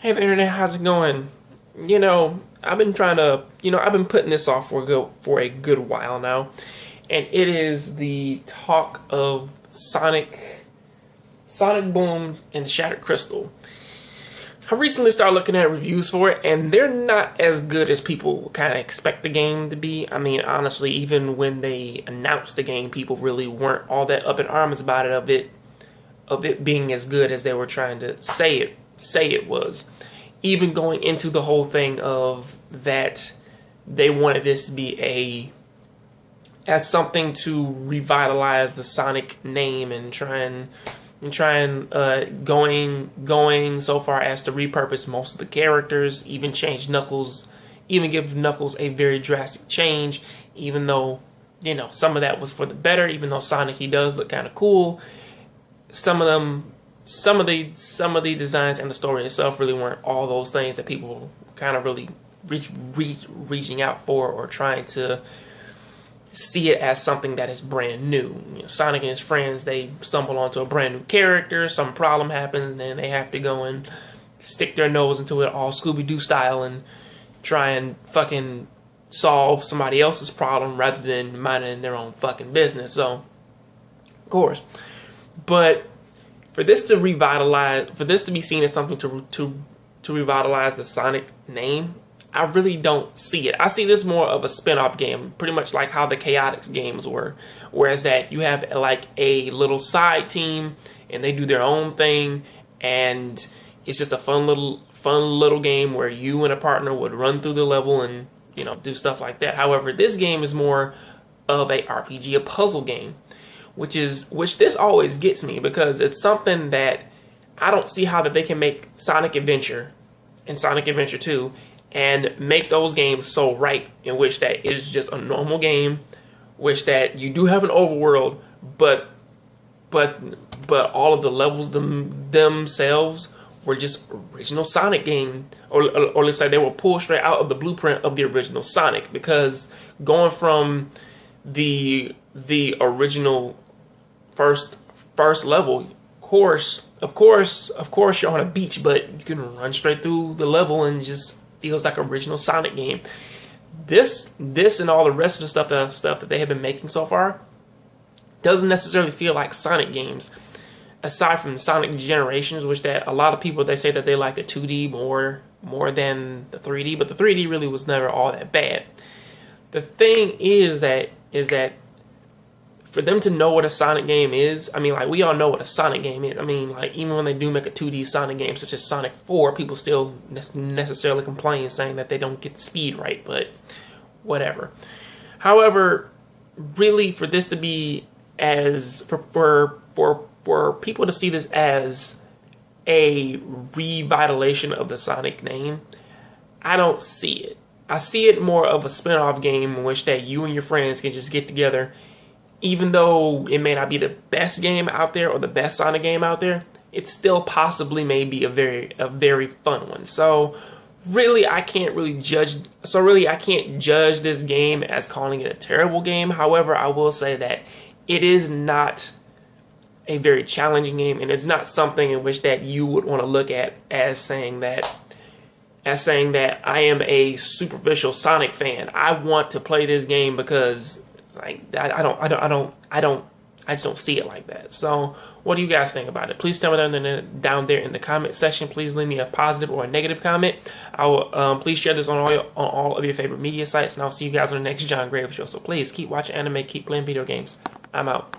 Hey there, Internet, how's it going? I've been trying to, I've been putting this off for a good while now, and it is the talk of Sonic Boom and Shattered Crystal. I recently started looking at reviews for it, and they're not as good as people kind of expect the game to be. I mean, honestly, even when they announced the game, people really weren't all that up in arms about it, of it being as good as they were trying to say it was. Even going into the whole thing of that they wanted this to be as something to revitalize the Sonic name and going so far as to repurpose most of the characters, even change Knuckles, even give Knuckles a very drastic change, even though, some of that was for the better, even though Sonic, he does look kind of cool. Some of the designs and the story itself really weren't all those things that people kind of really reaching out for or trying to see it as something that is brand new. Sonic and his friends, they stumble onto a brand new character, some problem happens, and then they have to go and stick their nose into it all Scooby-Doo style and try and fucking solve somebody else's problem rather than minding their own fucking business. So, of course. But for this to be seen as something to revitalize the Sonic name, I really don't see it. I see this more of a spin-off game, pretty much like how the Chaotix games were. Whereas that you have like a little side team and they do their own thing, and it's just a fun little game where you and a partner would run through the level and do stuff like that. However, this game is more of a RPG, a puzzle game, which this always gets me, because it's something that I don't see how that they can make Sonic Adventure and Sonic Adventure 2 and make those games so right, in which that is just a normal game, which that you do have an overworld, but all of the levels themselves were just original Sonic game, or let's say they were pulled straight out of the blueprint of the original Sonic, because going from the original first level, of course you're on a beach, but you can run straight through the level and just feels like original Sonic game. This and all the rest of the stuff that they have been making so far doesn't necessarily feel like Sonic games, aside from the Sonic Generations, which that a lot of people, they say that they like the 2D more than the 3D, but the 3D really was never all that bad. The thing is that for them to know what a Sonic game is, I mean, like, we all know what a Sonic game is. I mean, like, even when they do make a 2D Sonic game, such as Sonic 4, people still necessarily complain, saying that they don't get the speed right, but whatever. However, really, for this to be for people to see this as a revitalization of the Sonic name, I don't see it. I see it more of a spin-off game in which that you and your friends can just get together. Even though it may not be the best game out there or the best Sonic game out there, it still possibly may be a very fun one. So really, I can't judge this game as calling it a terrible game. However, I will say that it is not a very challenging game, and it's not something in which that you would want to look at as saying that I am a superficial Sonic fan. I want to play this game because I just don't see it like that. So, what do you guys think about it? Please tell me down there in the comment section. Please leave me a positive or a negative comment. I will please share this on all of your favorite media sites, and I'll see you guys on the next Jongravesshow. So please keep watching anime, keep playing video games. I'm out.